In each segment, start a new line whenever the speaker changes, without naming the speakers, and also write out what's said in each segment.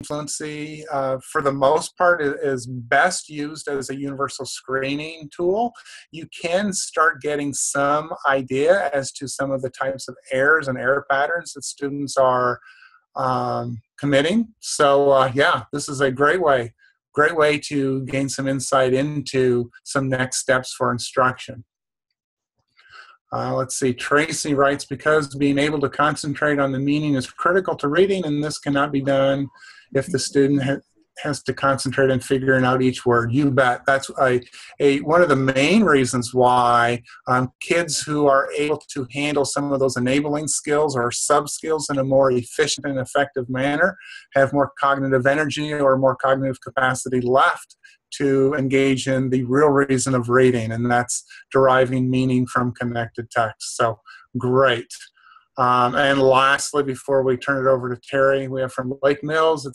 fluency, for the most part, is best used as a universal screening tool. You can start getting some idea as to some of the types of errors and error patterns that students are committing. So yeah, this is a great way to gain some insight into some next steps for instruction. Let's see, Tracy writes, because being able to concentrate on the meaning is critical to reading, and this cannot be done if the student has to concentrate on figuring out each word. You bet. That's one of the main reasons why kids who are able to handle some of those enabling skills or sub-skills in a more efficient and effective manner have more cognitive energy or more cognitive capacity left to engage in the real reason of reading, and that's deriving meaning from connected text. So great. And lastly, before we turn it over to Terry, we have from Lake Mills,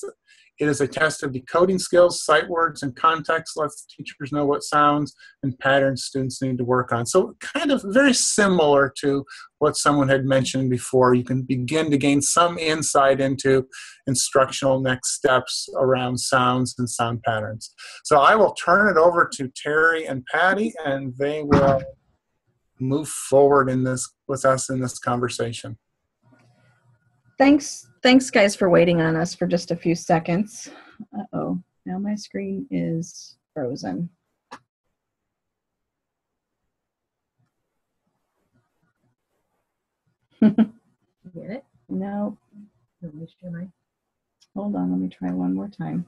it is a test of decoding skills, sight words, and context, lets teachers know what sounds and patterns students need to work on. So kind of very similar to what someone had mentioned before. You can begin to gain some insight into instructional next steps around sounds and sound patterns. So I will turn it over to Terry and Patty, and they will move forward with us in this conversation.
Thanks guys for waiting on us for just a few seconds. Uh-oh, now my screen is frozen.
Get it?
No.
Hold
on, let me try one more time.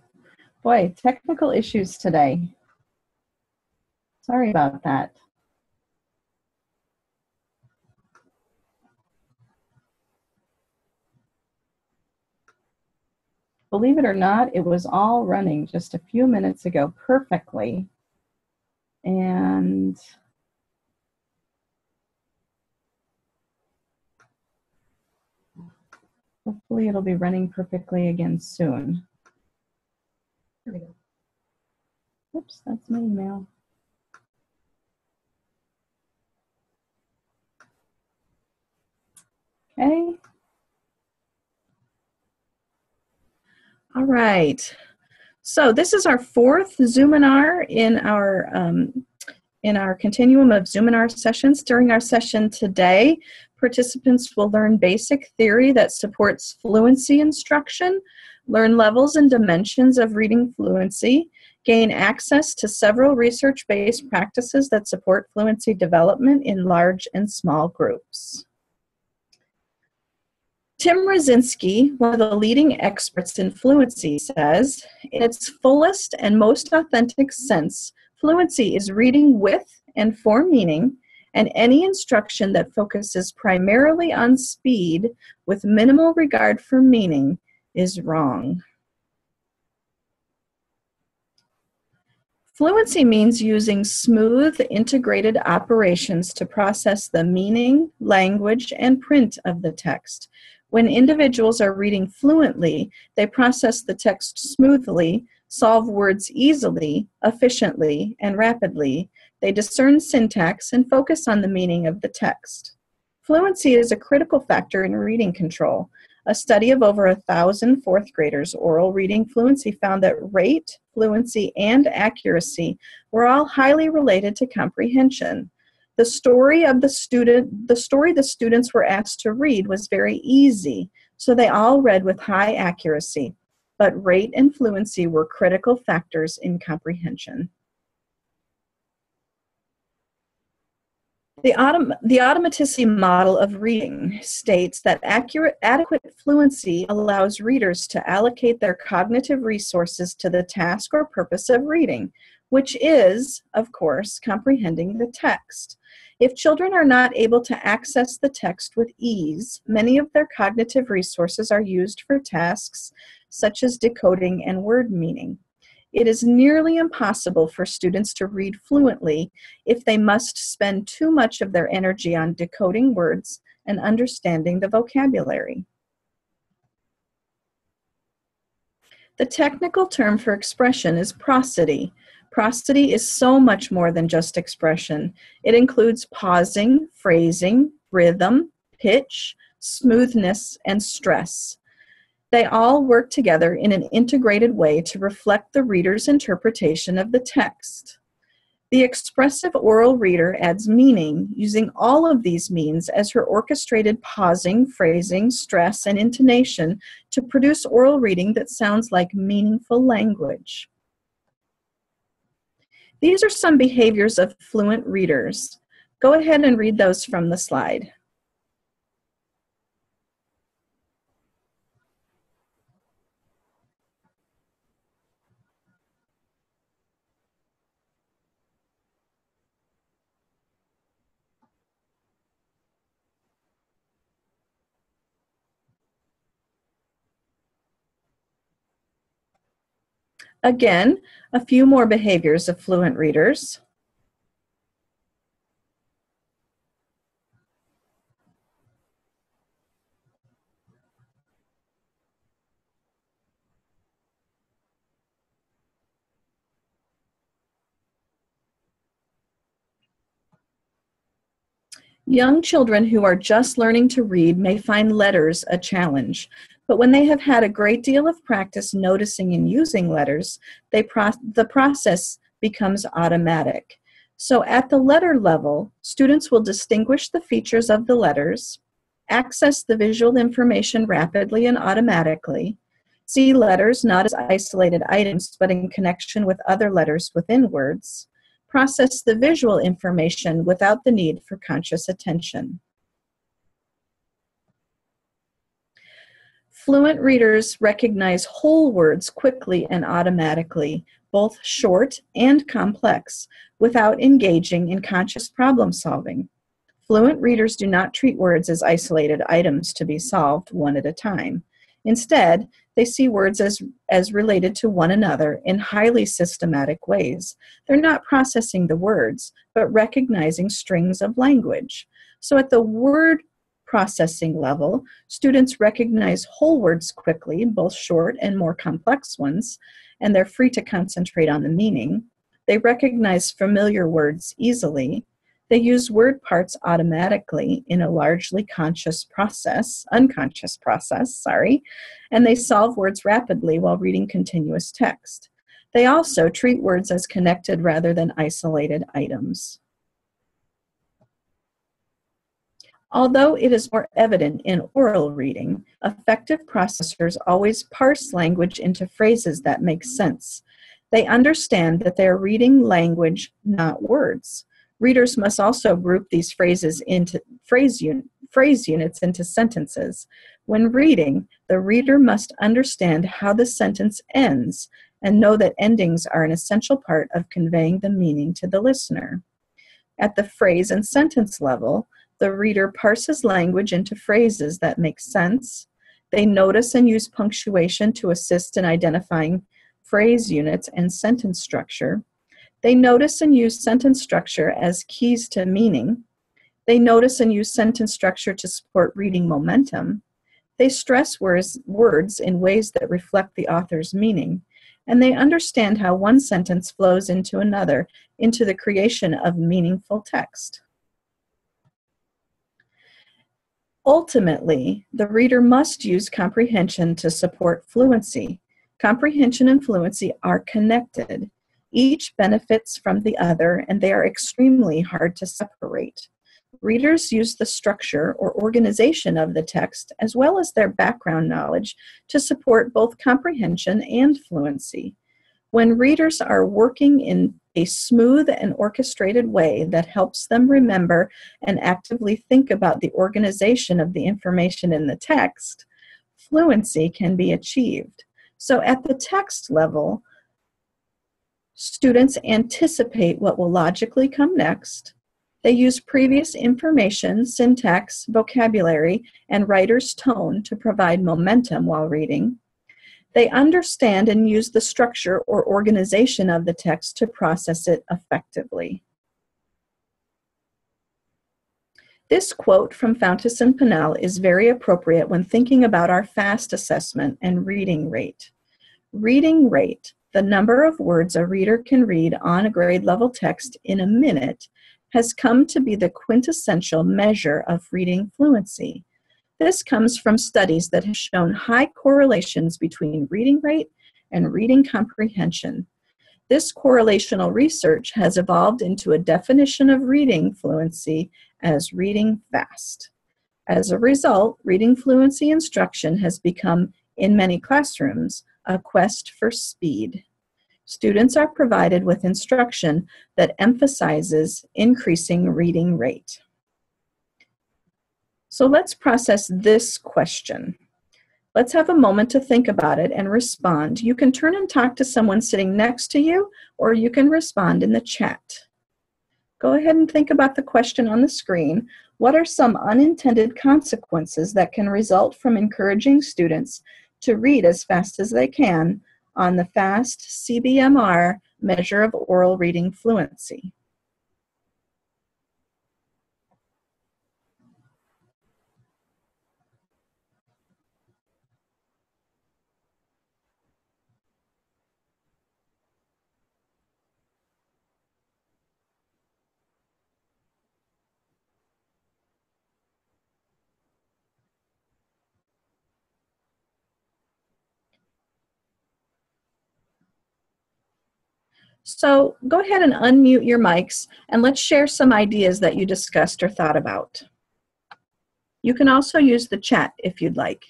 Boy, technical issues today. Sorry about that. Believe it or not, it was all running just a few minutes ago perfectly. And hopefully it'll be running perfectly again soon.
There we go.
Oops, that's my email. Okay. All right. So this is our fourth Zoominar in our continuum of Zoominar sessions. During our session today, participants will learn basic theory that supports fluency instruction, learn levels and dimensions of reading fluency, gain access to several research-based practices that support fluency development in large and small groups. Tim Rosinski, one of the leading experts in fluency, says, in its fullest and most authentic sense, fluency is reading with and for meaning, and any instruction that focuses primarily on speed with minimal regard for meaning is wrong. Fluency means using smooth, integrated operations to process the meaning, language, and print of the text. When individuals are reading fluently, they process the text smoothly, solve words easily, efficiently, and rapidly. They discern syntax and focus on the meaning of the text. Fluency is a critical factor in reading control. A study of over 1,000 fourth graders' oral reading fluency found that rate, fluency, and accuracy were all highly related to comprehension. The story the students were asked to read was very easy, so they all read with high accuracy, but rate and fluency were critical factors in comprehension. The automaticity model of reading states that adequate fluency allows readers to allocate their cognitive resources to the task or purpose of reading, which is, of course, comprehending the text. If children are not able to access the text with ease, many of their cognitive resources are used for tasks such as decoding and word meaning. It is nearly impossible for students to read fluently if they must spend too much of their energy on decoding words and understanding the vocabulary. The technical term for expression is prosody. Prosody is so much more than just expression. It includes pausing, phrasing, rhythm, pitch, smoothness, and stress. They all work together in an integrated way to reflect the reader's interpretation of the text. The expressive oral reader adds meaning using all of these means as her orchestrated pausing, phrasing, stress, and intonation to produce oral reading that sounds like meaningful language. These are some behaviors of fluent readers. Go ahead and read those from the slide. Again, a few more behaviors of fluent readers. Young children who are just learning to read may find letters a challenge, but when they have had a great deal of practice noticing and using letters, the process becomes automatic. So at the letter level, students will distinguish the features of the letters, access the visual information rapidly and automatically, see letters not as isolated items but in connection with other letters within words, process the visual information without the need for conscious attention. Fluent readers recognize whole words quickly and automatically, both short and complex, without engaging in conscious problem solving. Fluent readers do not treat words as isolated items to be solved one at a time. Instead, they see words as related to one another in highly systematic ways. They're not processing the words, but recognizing strings of language. So at the word processing level, students recognize whole words quickly, both short and more complex ones, and they're free to concentrate on the meaning. They recognize familiar words easily. They use word parts automatically in a largely unconscious process, and they solve words rapidly while reading continuous text. They also treat words as connected rather than isolated items. Although it is more evident in oral reading, effective processors always parse language into phrases that make sense. They understand that they are reading language, not words. Readers must also group these phrases into phrase units into sentences. When reading, the reader must understand how the sentence ends and know that endings are an essential part of conveying the meaning to the listener. At the phrase and sentence level, the reader parses language into phrases that make sense. They notice and use punctuation to assist in identifying phrase units and sentence structure. They notice and use sentence structure as keys to meaning. They notice and use sentence structure to support reading momentum. They stress words in ways that reflect the author's meaning. And they understand how one sentence flows into another, into the creation of meaningful text. Ultimately, the reader must use comprehension to support fluency. Comprehension and fluency are connected. Each benefits from the other, and they are extremely hard to separate. Readers use the structure or organization of the text, as well as their background knowledge, to support both comprehension and fluency. When readers are working in a smooth and orchestrated way that helps them remember and actively think about the organization of the information in the text, fluency can be achieved. So at the text level, students anticipate what will logically come next. They use previous information, syntax, vocabulary, and writer's tone to provide momentum while reading. They understand and use the structure or organization of the text to process it effectively. This quote from Fountas and Pinnell is very appropriate when thinking about our FAST assessment and reading rate. Reading rate, the number of words a reader can read on a grade level text in a minute, has come to be the quintessential measure of reading fluency. This comes from studies that have shown high correlations between reading rate and reading comprehension. This correlational research has evolved into a definition of reading fluency as reading fast. As a result, reading fluency instruction has become, in many classrooms, a quest for speed. Students are provided with instruction that emphasizes increasing reading rate. So let's process this question. Let's have a moment to think about it and respond. You can turn and talk to someone sitting next to you, or you can respond in the chat. Go ahead and think about the question on the screen. What are some unintended consequences that can result from encouraging students to read as fast as they can on the FAST CBMR measure of oral reading fluency? So go ahead and unmute your mics and let's share some ideas that you discussed or thought about. You can also use the chat if you'd like.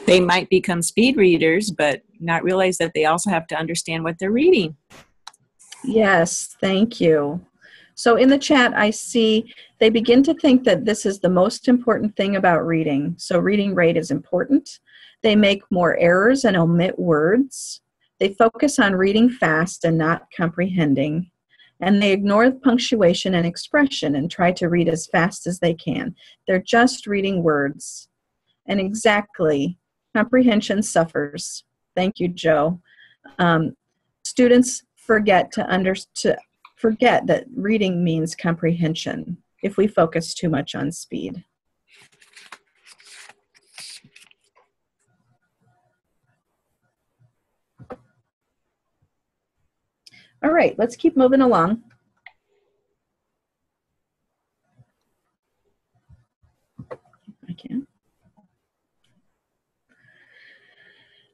They might become speed readers, but not realize that they also have to understand what they're reading.
Yes, thank you. So in the chat, I see they begin to think that this is the most important thing about reading. So reading rate is important. They make more errors and omit words. They focus on reading fast and not comprehending. And they ignore the punctuation and expression and try to read as fast as they can. They're just reading words. And exactly, comprehension suffers. Thank you, Joe. Students forget that reading means comprehension if we focus too much on speed. All right, let's keep moving along. I can.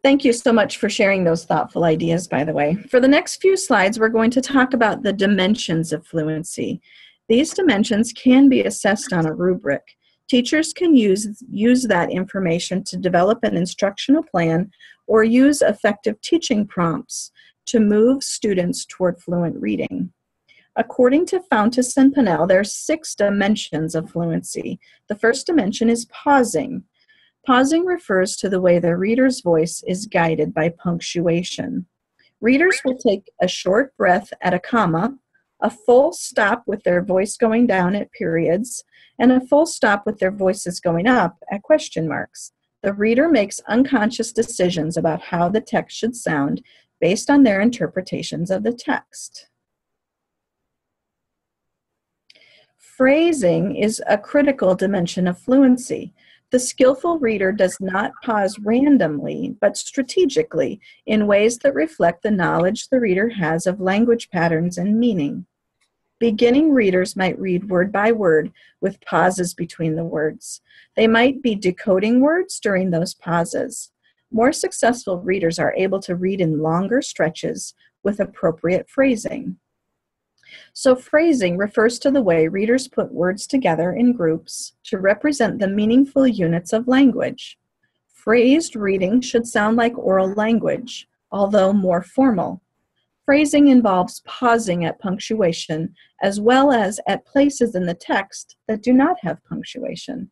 Thank you so much for sharing those thoughtful ideas, by the way. For the next few slides, we're going to talk about the dimensions of fluency. These dimensions can be assessed on a rubric. Teachers can use that information to develop an instructional plan or use effective teaching prompts to move students toward fluent reading. According to Fountas and Pinnell, there are 6 dimensions of fluency. The first dimension is pausing. Pausing refers to the way the reader's voice is guided by punctuation. Readers will take a short breath at a comma, a full stop with their voice going down at periods, and a full stop with their voices going up at question marks. The reader makes unconscious decisions about how the text should sound based on their interpretations of the text. Phrasing is a critical dimension of fluency. The skillful reader does not pause randomly, but strategically in ways that reflect the knowledge the reader has of language patterns and meaning. Beginning readers might read word by word with pauses between the words. They might be decoding words during those pauses. More successful readers are able to read in longer stretches with appropriate phrasing. So phrasing refers to the way readers put words together in groups to represent the meaningful units of language. Phrased reading should sound like oral language, although more formal. Phrasing involves pausing at punctuation as well as at places in the text that do not have punctuation.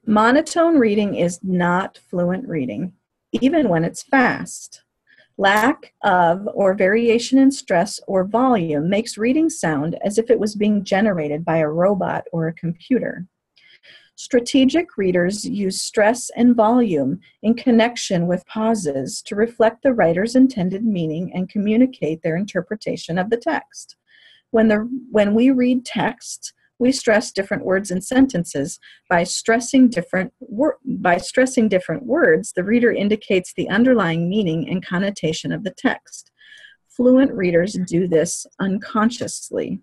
Monotone reading is not fluent reading, even when it's fast. Lack of or variation in stress or volume makes reading sound as if it was being generated by a robot or a computer. Strategic readers use stress and volume in connection with pauses to reflect the writer's intended meaning and communicate their interpretation of the text. When we read text, we stress different words and sentences. By stressing different words, the reader indicates the underlying meaning and connotation of the text. Fluent readers do this unconsciously.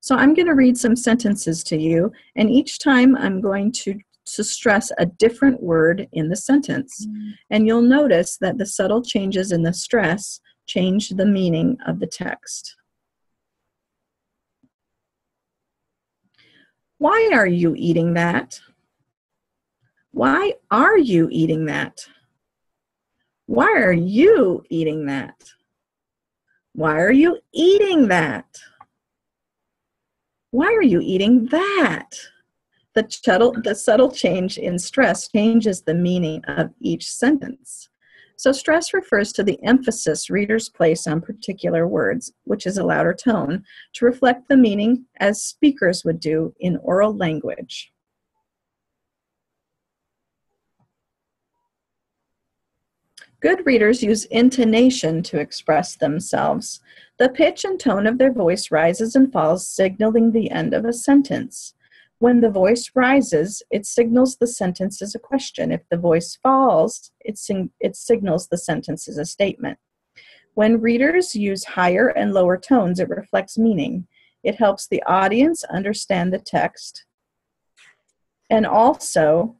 So I'm going to read some sentences to you, and each time I'm going to stress a different word in the sentence. And you'll notice that the subtle changes in the stress change the meaning of the text. Why are you eating that? Why are you eating that? Why are you eating that? Why are you eating that? Why are you eating that? The subtle change in stress changes the meaning of each sentence. So stress refers to the emphasis readers place on particular words, which is a louder tone, to reflect the meaning as speakers would do in oral language. Good readers use intonation to express themselves. The pitch and tone of their voice rises and falls, signaling the end of a sentence. When the voice rises, it signals the sentence is a question. If the voice falls, it signals the sentence is a statement. When readers use higher and lower tones, it reflects meaning. It helps the audience understand the text and also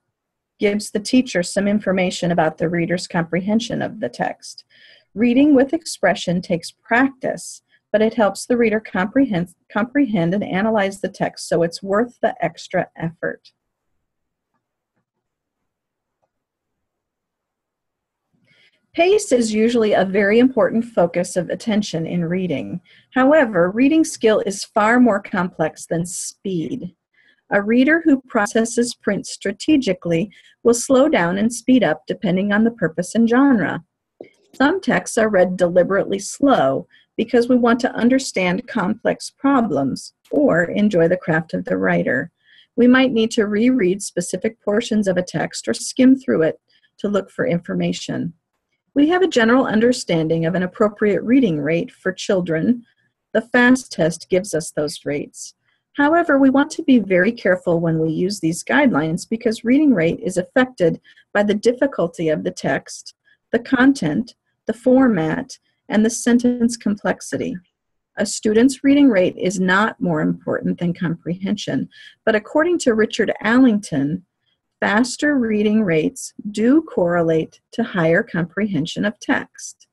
gives the teacher some information about the reader's comprehension of the text. Reading with expression takes practice, but it helps the reader comprehend and analyze the text, so it's worth the extra effort. Pace is usually a very important focus of attention in reading. However, reading skill is far more complex than speed. A reader who processes print strategically will slow down and speed up depending on the purpose and genre. Some texts are read deliberately slow because we want to understand complex problems or enjoy the craft of the writer. We might need to reread specific portions of a text or skim through it to look for information. We have a general understanding of an appropriate reading rate for children. The FAST test gives us those rates. However, we want to be very careful when we use these guidelines because reading rate is affected by the difficulty of the text, the content, the format, and the sentence complexity. A student's reading rate is not more important than comprehension, but according to Richard Allington, faster reading rates do correlate to higher comprehension of text.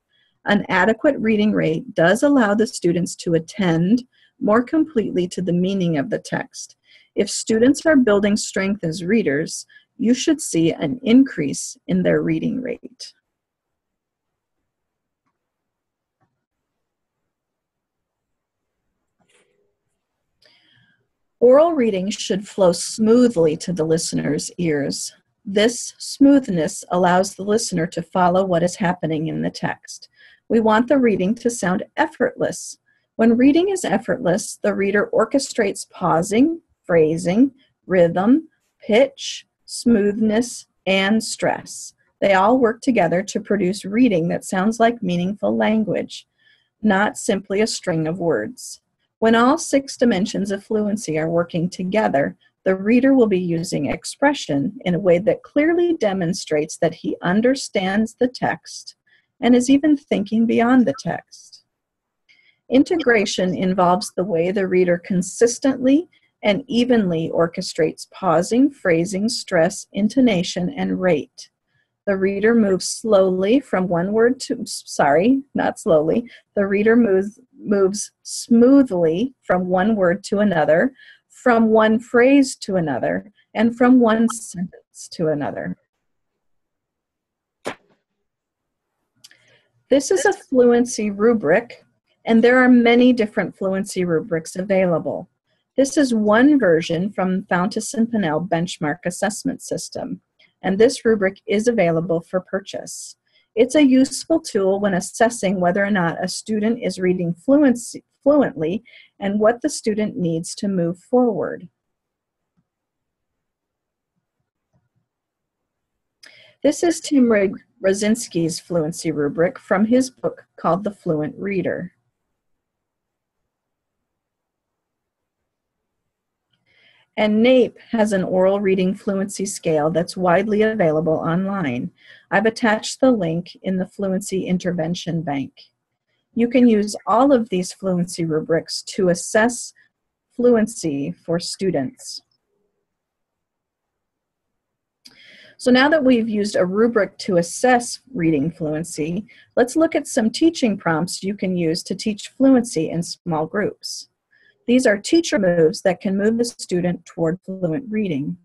An adequate reading rate does allow the students to attend more completely to the meaning of the text. If students are building strength as readers, you should see an increase in their reading rate. Oral reading should flow smoothly to the listener's ears. This smoothness allows the listener to follow what is happening in the text. We want the reading to sound effortless. When reading is effortless, the reader orchestrates pausing, phrasing, rhythm, pitch, smoothness, and stress. They all work together to produce reading that sounds like meaningful language, not simply a string of words. When all 6 dimensions of fluency are working together, the reader will be using expression in a way that clearly demonstrates that he understands the text and is even thinking beyond the text. Integration involves the way the reader consistently and evenly orchestrates pausing, phrasing, stress, intonation, and rate. The reader moves slowly from one word to, not slowly. The reader moves smoothly from one word to another, from one phrase to another, and from one sentence to another. This is a fluency rubric, and there are many different fluency rubrics available. This is one version from Fountas and Pinnell Benchmark Assessment System, and this rubric is available for purchase. It's a useful tool when assessing whether or not a student is reading fluently and what the student needs to move forward. This is Tim Rosinski's fluency rubric from his book called The Fluent Reader. And NAEP has an oral reading fluency scale that's widely available online. I've attached the link in the Fluency Intervention Bank. You can use all of these fluency rubrics to assess fluency for students. So now that we've used a rubric to assess reading fluency, let's look at some teaching prompts you can use to teach fluency in small groups. These are teacher moves that can move the student toward fluent reading.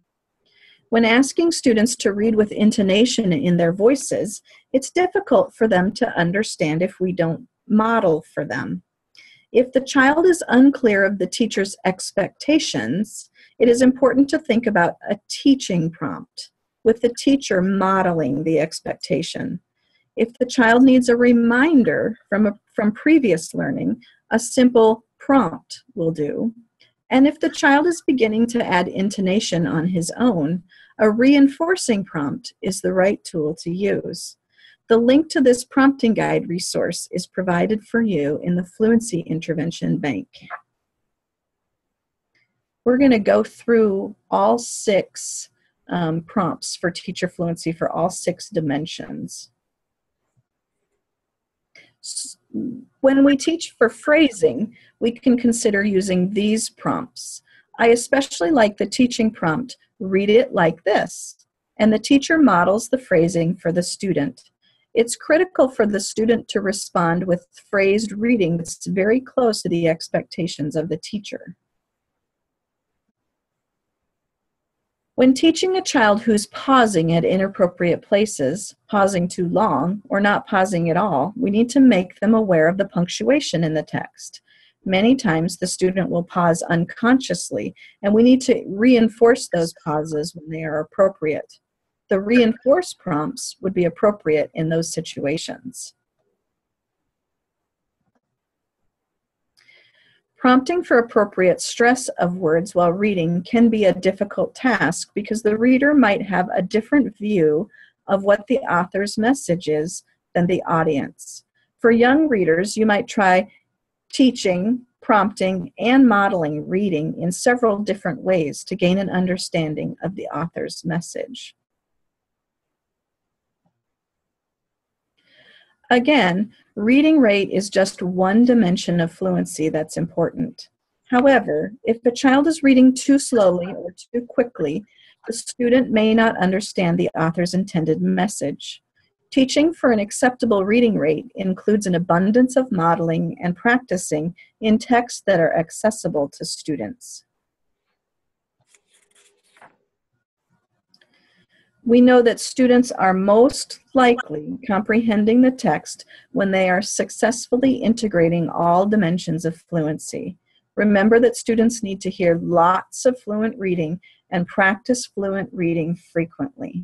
When asking students to read with intonation in their voices, it's difficult for them to understand if we don't model for them. If the child is unclear of the teacher's expectations, it is important to think about a teaching prompt, with the teacher modeling the expectation. If the child needs a reminder from previous learning, a simple prompt will do. And if the child is beginning to add intonation on his own, a reinforcing prompt is the right tool to use. The link to this prompting guide resource is provided for you in the Fluency Intervention Bank. We're going to go through all 6 prompts for teacher fluency for all 6 dimensions. When we teach for phrasing, we can consider using these prompts. I especially like the teaching prompt, read it like this, and the teacher models the phrasing for the student. It's critical for the student to respond with phrased reading that's very close to the expectations of the teacher. When teaching a child who's pausing at inappropriate places, pausing too long, or not pausing at all, we need to make them aware of the punctuation in the text. Many times the student will pause unconsciously, and we need to reinforce those pauses when they are appropriate. The reinforce prompts would be appropriate in those situations. Prompting for appropriate stress of words while reading can be a difficult task because the reader might have a different view of what the author's message is than the audience. For young readers, you might try teaching, prompting, and modeling reading in several different ways to gain an understanding of the author's message. Again, reading rate is just one dimension of fluency that's important. However, if a child is reading too slowly or too quickly, the student may not understand the author's intended message. Teaching for an acceptable reading rate includes an abundance of modeling and practicing in texts that are accessible to students. We know that students are most likely comprehending the text when they are successfully integrating all dimensions of fluency. Remember that students need to hear lots of fluent reading and practice fluent reading frequently.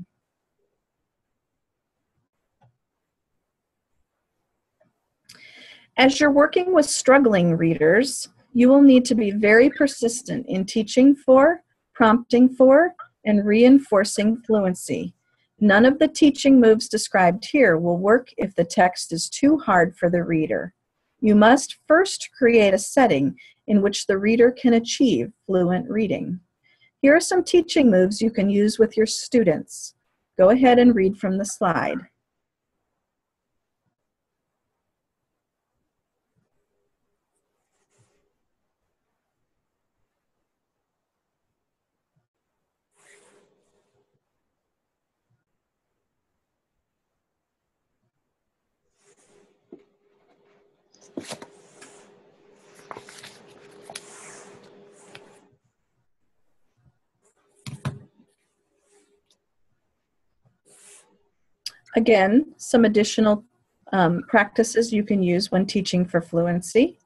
As you're working with struggling readers, you will need to be very persistent in teaching for, prompting for, and reinforcing fluency. None of the teaching moves described here will work if the text is too hard for the reader. You must first create a setting in which the reader can achieve fluent reading. Here are some teaching moves you can use with your students. Go ahead and read from the slide. Again, some additional practices you can use when teaching for fluency.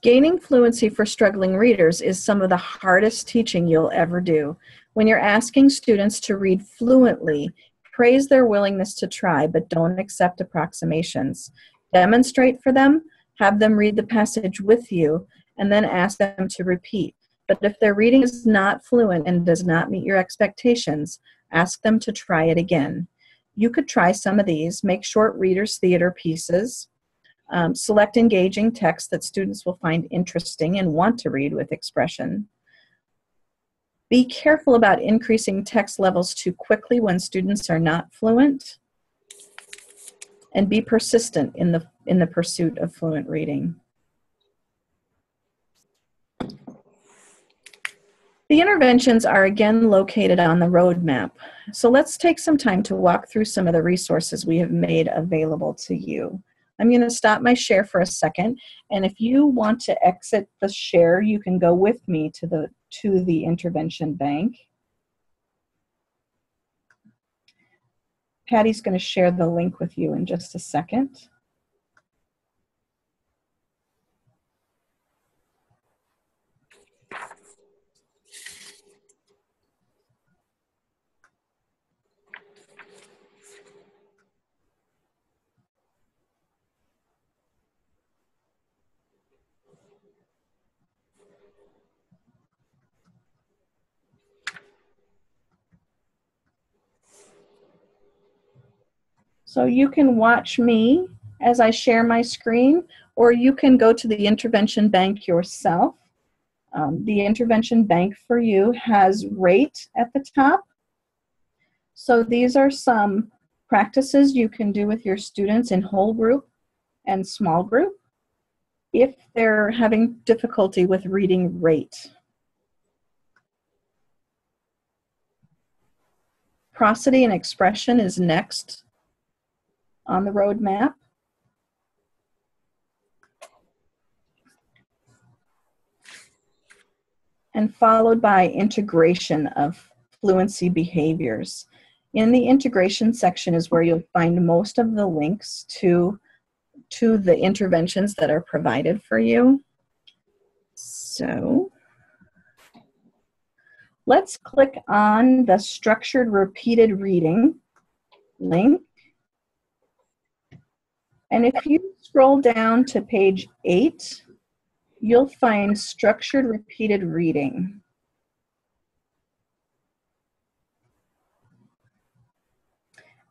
Gaining fluency for struggling readers is some of the hardest teaching you'll ever do. When you're asking students to read fluently, praise their willingness to try, but don't accept approximations. Demonstrate for them, have them read the passage with you, and then ask them to repeat. But if their reading is not fluent and does not meet your expectations, ask them to try it again. You could try some of these. Make short readers' theater pieces. Select engaging text that students will find interesting and want to read with expression. Be careful about increasing text levels too quickly when students are not fluent. And be persistent in the pursuit of fluent reading. The interventions are again located on the roadmap. So let's take some time to walk through some of the resources we have made available to you. I'm going to stop my share for a second, and if you want to exit the share, you can go with me to the intervention bank. Patty's going to share the link with you in just a second. So you can watch me as I share my screen, or you can go to the intervention bank yourself. The intervention bank for you has rate at the top. So these are some practices you can do with your students in whole group and small group if they're having difficulty with reading rate. Prosody and expression is next on the roadmap. And followed by integration of fluency behaviors. In the integration section is where you'll find most of the links to the interventions that are provided for you. So let's click on the structured repeated reading link. And if you scroll down to page 8, you'll find structured repeated reading.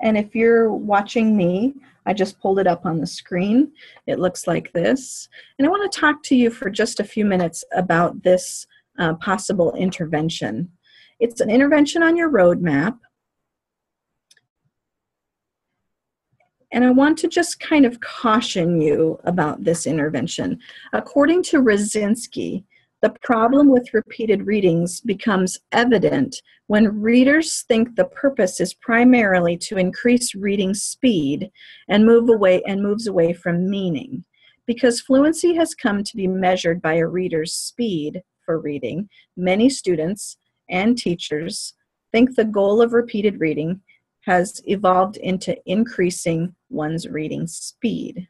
And if you're watching me, I just pulled it up on the screen. It looks like this. And I want to talk to you for just a few minutes about this possible intervention. It's an intervention on your roadmap. And I want to just kind of caution you about this intervention. According to Rosinski, the problem with repeated readings becomes evident when readers think the purpose is primarily to increase reading speed and moves away from meaning. Because fluency has come to be measured by a reader's speed for reading, many students and teachers think the goal of repeated reading has evolved into increasing one's reading speed.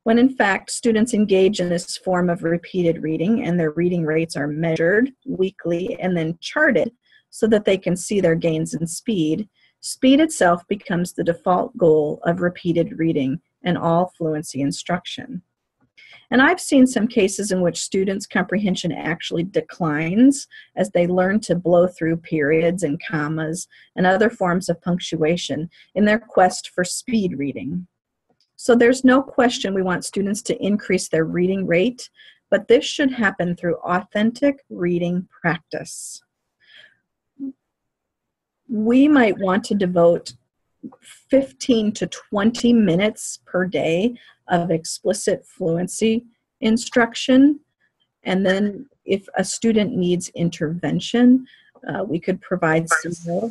When in fact, students engage in this form of repeated reading and their reading rates are measured weekly and then charted so that they can see their gains in speed, speed itself becomes the default goal of repeated reading and all fluency instruction. And I've seen some cases in which students' comprehension actually declines as they learn to blow through periods and commas and other forms of punctuation in their quest for speed reading. So there's no question we want students to increase their reading rate, but this should happen through authentic reading practice. We might want to devote 15 to 20 minutes per day of explicit fluency instruction. And then if a student needs intervention, we could provide some more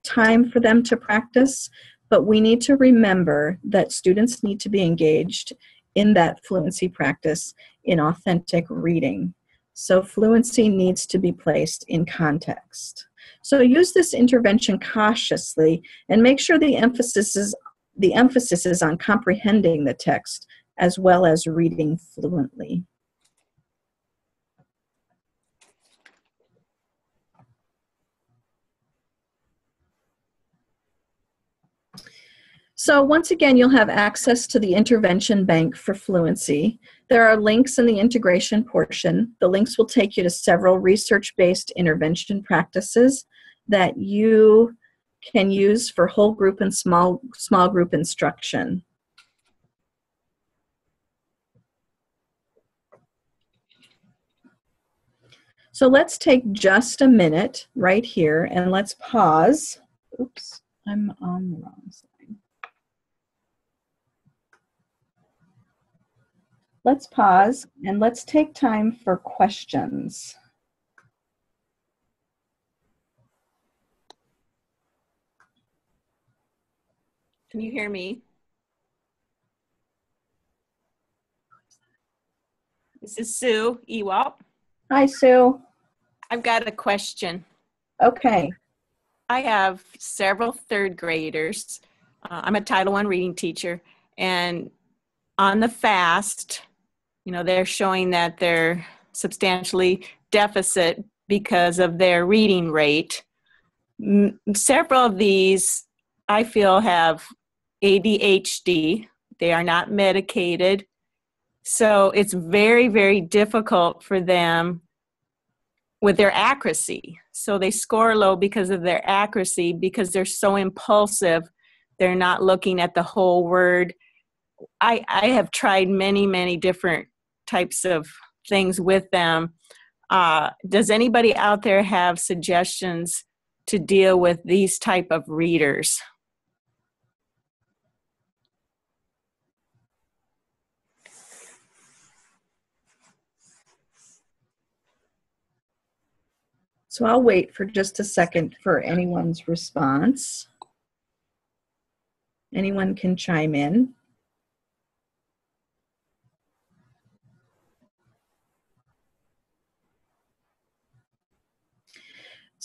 time for them to practice. But we need to remember that students need to be engaged in that fluency practice in authentic reading. So fluency needs to be placed in context. So use this intervention cautiously and make sure the emphasis is on comprehending the text as well as reading fluently. So once again, you'll have access to the intervention bank for fluency. There are links in the integration portion. The links will take you to several research-based intervention practices that you can use for whole group and small group instruction. So let's take just a minute right here and let's pause. Oops, I'm on the wrong side. Let's pause and let's take time for questions.
Can you hear me? This is Sue Ewalt.
Hi, Sue.
I've got a question.
Okay.
I have several third graders. I'm a Title I reading teacher, and on the FAST, you know, they're showing that they're substantially deficit because of their reading rate. Several of these, I feel, have ADHD. They are not medicated. So it's very, very difficult for them with their accuracy. So they score low because of their accuracy, because they're so impulsive. They're not looking at the whole word. I have tried many, many different types of things with them. Does anybody out there have suggestions to deal with these type of readers?
So I'll wait for just a second for anyone's response. Anyone can chime in.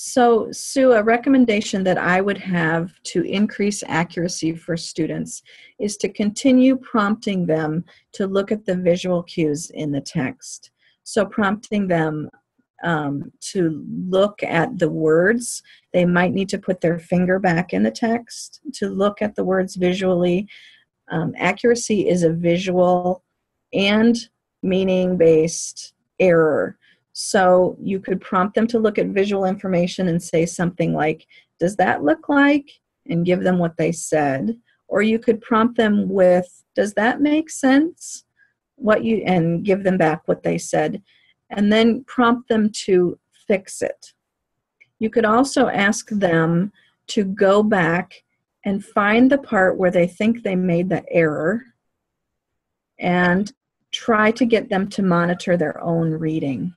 So, Sue, a recommendation that I would have to increase accuracy for students is to continue prompting them to look at the visual cues in the text. So prompting them to look at the words. They might need to put their finger back in the text to look at the words visually. Accuracy is a visual and meaning-based error. So you could prompt them to look at visual information and say something like, does that look like? And give them what they said. Or you could prompt them with, does that make sense? And give them back what they said. And then prompt them to fix it. You could also ask them to go back and find the part where they think they made the error and try to get them to monitor their own reading.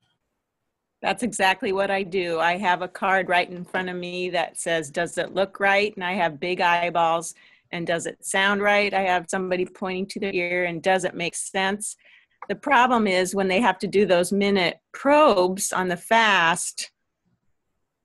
That's exactly what I do. I have a card right in front of me that says, does it look right? And I have big eyeballs. And does it sound right? I have somebody pointing to their ear. And does it make sense? The problem is when they have to do those minute probes on the FAST,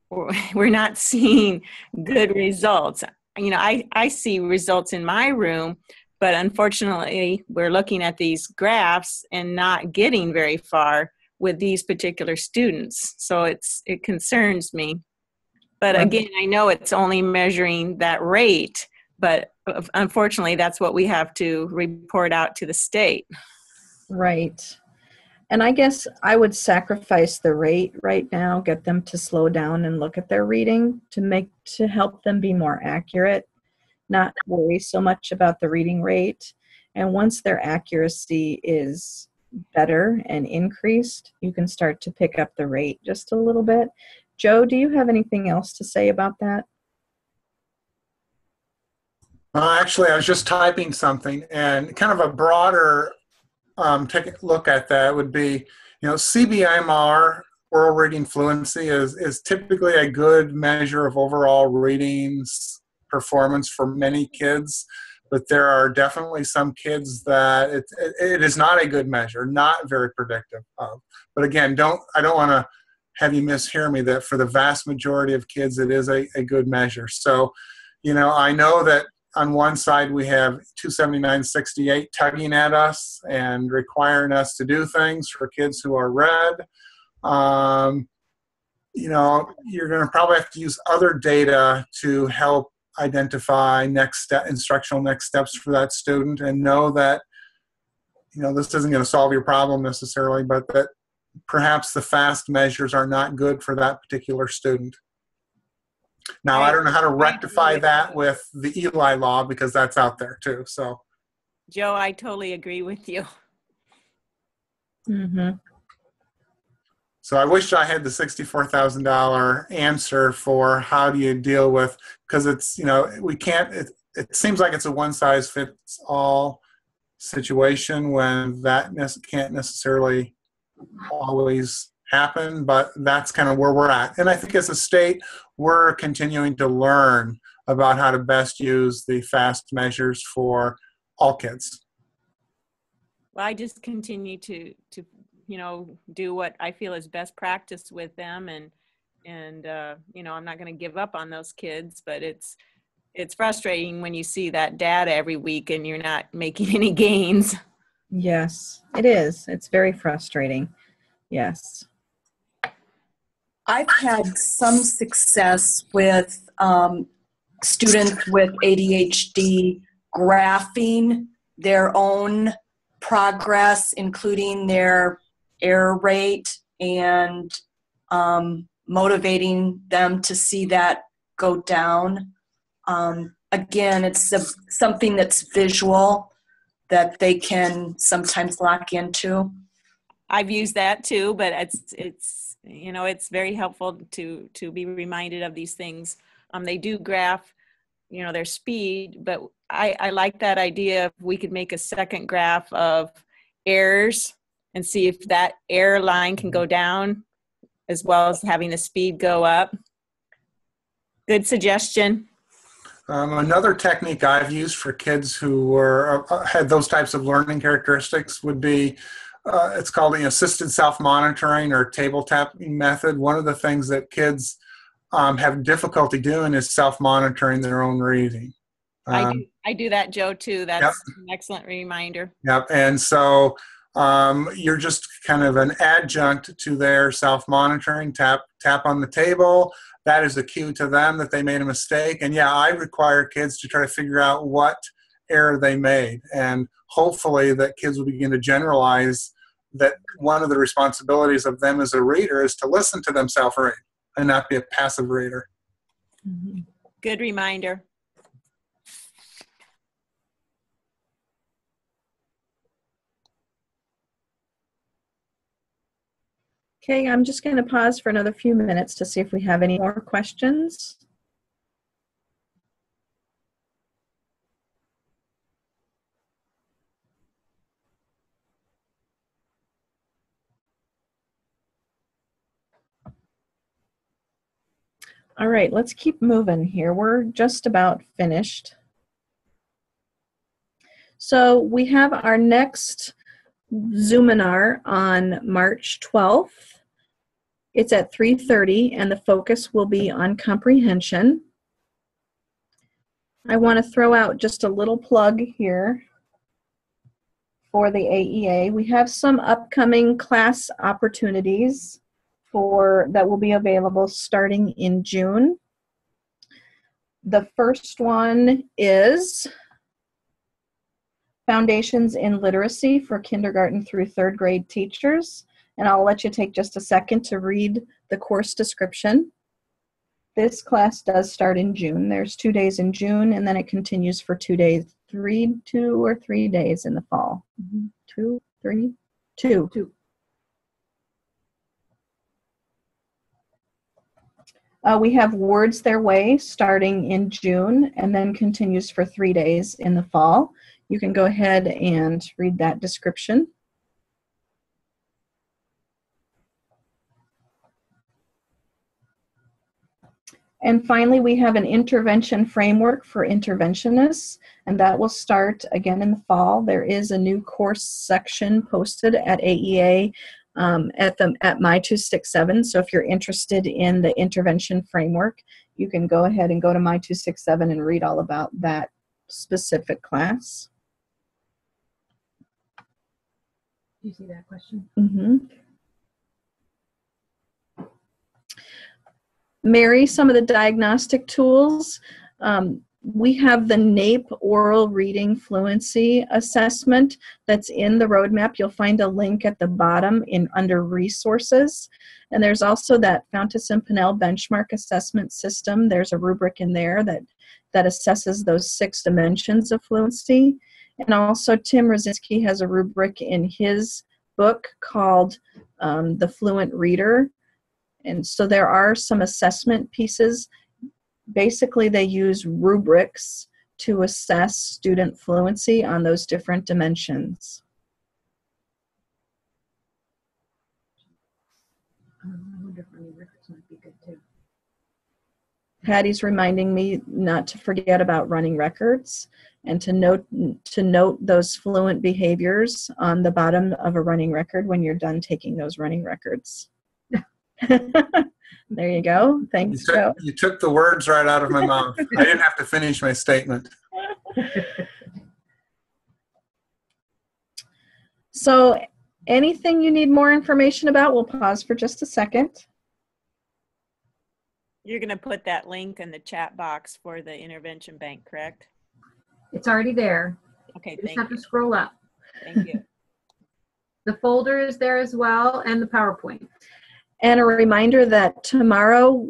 we're not seeing good results. You know, I see results in my room, but unfortunately, we're looking at these graphs and not getting very far with these particular students. So it concerns me. But again, I know it's only measuring that rate, but unfortunately, that's what we have to report out to the state.
Right. And I guess I would sacrifice the rate right now, get them to slow down and look at their reading to help them be more accurate, not worry so much about the reading rate. And once their accuracy is better and increased, you can start to pick up the rate just a little bit. Joe, do you have anything else to say about that?
Actually, I was just typing something, and kind of a broader take a look at that would be, you know, CBMR, oral reading fluency, is typically a good measure of overall readings performance for many kids. But there are definitely some kids that it is not a good measure, not very predictive of. But again, I don't want to have you mishear me that for the vast majority of kids, it is a good measure. So, you know, I know that on one side we have 279-68 tugging at us and requiring us to do things for kids who are red. You know, you're going to probably have to use other data to help identify instructional next steps for that student, and know that, this isn't going to solve your problem necessarily, but that perhaps the FAST measures are not good for that particular student. Now, I don't know how to rectify that with the Eli law, because that's out there too. So,
Joe, I totally agree with you.
Mm-hmm.
So I wish I had the $64,000 answer for how do you deal with, because it's, we can't, it seems like it's a one-size-fits-all situation when that can't necessarily always happen, but that's kind of where we're at. And I think as a state, we're continuing to learn about how to best use the FAST measures for all kids.
Well, I just continue to do what I feel is best practice with them, and I'm not going to give up on those kids, but it's frustrating when you see that data every week and you're not making any gains.
Yes, it is. It's very frustrating. Yes.
I've had some success with students with ADHD graphing their own progress, including their error rate, and motivating them to see that go down. Again, it's something that's visual that they can sometimes lock into.
I've used that too, but it's very helpful to be reminded of these things. They do graph, their speed, but I like that idea if we could make a second graph of errors and see if that error line can go down as well as having the speed go up. Good suggestion.
Another technique I've used for kids who had those types of learning characteristics would be, it's called the assisted self-monitoring or table tapping method. One of the things that kids have difficulty doing is self-monitoring their own reading.
I do that, Joe, too. That's an excellent reminder.
Yep. And so you're just kind of an adjunct to their self-monitoring. Tap on the table. That is a cue to them that they made a mistake. And I require kids to try to figure out what error they made. And hopefully that kids will begin to generalize that one of the responsibilities of them as a reader is to listen to themselves read and not be a passive reader.
Mm-hmm.
Good reminder.
Okay, I'm just going to pause for another few minutes to see if we have any more questions. All right, let's keep moving here. We're just about finished. So we have our next Zoominar on March 12th. It's at 3:30, and the focus will be on comprehension. I want to throw out just a little plug here for the AEA. We have some upcoming class opportunities that will be available starting in June. The first one is Foundations in Literacy for kindergarten through third grade teachers. And I'll let you take just a second to read the course description. This class does start in June. There's 2 days in June, and then it continues for 2 days, 2 or 3 days in the fall. 2, 3, 2.
2.
We have Words Their Way starting in June and then continues for 3 days in the fall. You can go ahead and read that description. And finally, we have an intervention framework for interventionists, and that will start again in the fall. There is a new course section posted at AEA at My267. So if you're interested in the intervention framework, you can go ahead and go to My267 and read all about that specific class.
Do you see that question?
Mm-hmm. Mary, some of the diagnostic tools. we have the NAEP Oral Reading Fluency Assessment that's in the roadmap. You'll find a link at the bottom under Resources. And there's also that Fountas and Pinnell Benchmark Assessment System. There's a rubric in there that assesses those 6 dimensions of fluency. And also Tim Rosinski has a rubric in his book called The Fluent Reader. And so there are some assessment pieces. Basically, they use rubrics to assess student fluency on those different dimensions.
I wonder if running records might be good too.
Patty's reminding me not to forget about running records and to note those fluent behaviors on the bottom of a running record when you're done taking those running records. There you go. Thanks, Joe.
You took the words right out of my mouth. I didn't have to finish my statement.
So anything you need more information about, we'll pause for just a second.
You're going to put that link in the chat box for the intervention bank, correct?
It's already there.
Okay,
You just
thank
have
you.
to scroll up.
Thank you.
The folder is there as well, and the PowerPoint.
And a reminder that tomorrow,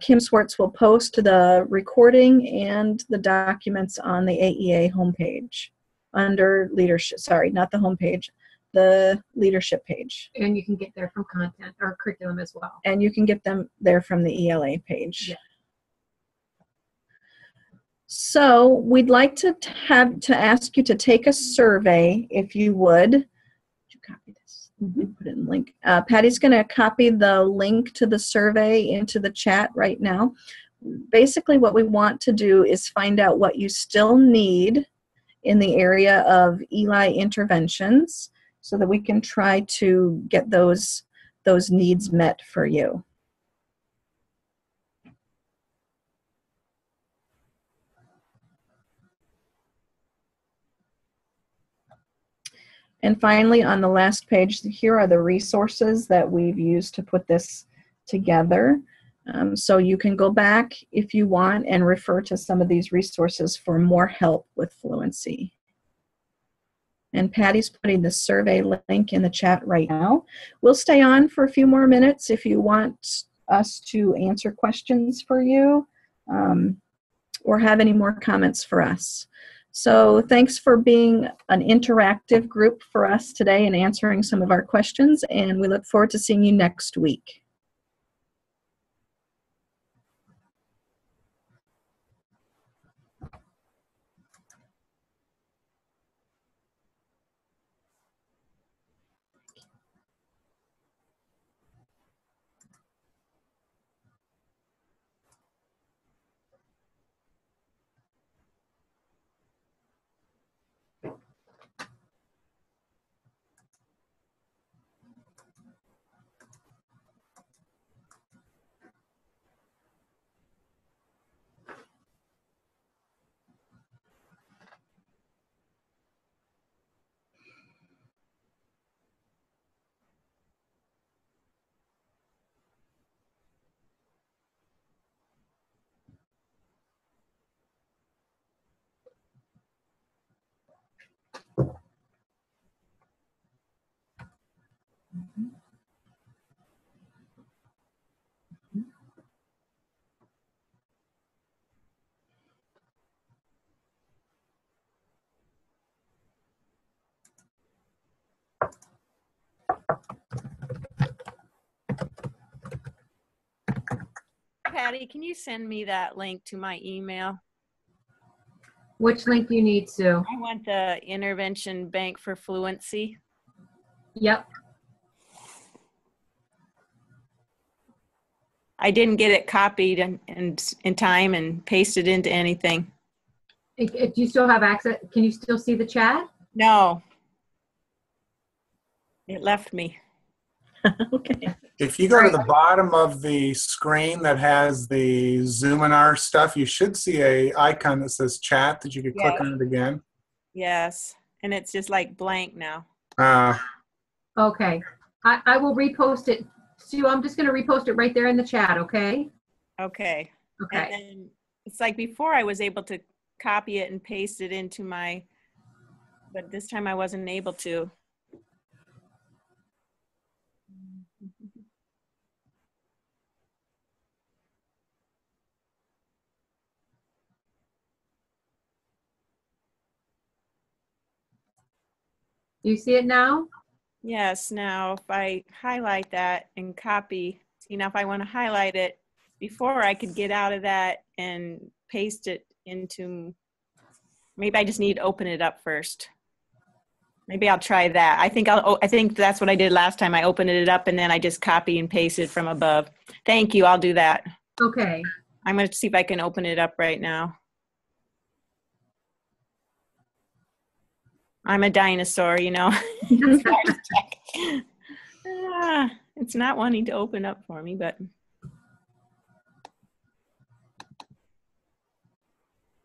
Kim Swartz will post the recording and the documents on the AEA homepage under leadership. Sorry, not the homepage, the leadership page.
And you can get there from content or curriculum as well.
And you can get them there from the ELA page.
Yeah.
So we'd like to ask you to take a survey, if you would. Did you copy this? Put it in the link. Patty's going to copy the link to the survey into the chat right now. Basically, what we want to do is find out what you still need in the area of ELI interventions so that we can try to get those needs met for you. And finally, on the last page, here are the resources that we've used to put this together. So you can go back if you want and refer to some of these resources for more help with fluency. And Patty's putting the survey link in the chat right now. We'll stay on for a few more minutes if you want us to answer questions for you or have any more comments for us. So thanks for being an interactive group for us today and answering some of our questions, and we look forward to seeing you next week.
Patty, can you send me that link to my email?
Which link do you need, Sue?
I want the intervention bank for fluency.
Yep.
I didn't get it copied in time and pasted into anything.
Do you still have access? Can you still see the chat?
No. It left me.
Okay.
If you go to the bottom of the screen that has the Zoominar stuff, you should see a icon that says chat that you could click on it again.
Yes. And it's just like blank now.
Okay. I will repost it. Sue, I'm just going to repost it right there in the chat, okay?
Okay.
Okay.
And then it's like before I was able to copy it and paste it into my, but this time I wasn't able to.
You see it now?
Yes, now if I highlight that and copy, see now if I want to highlight it, before I could get out of that and paste it into, maybe I just need to open it up first. Maybe I'll try that. I think that's what I did last time. I opened it up and then I just copy and pasted from above. Thank you, I'll do that.
Okay.
I'm gonna see if I can open it up right now. I'm a dinosaur, you know. It's hard to check. It's not wanting to open up for me, but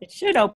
it should open.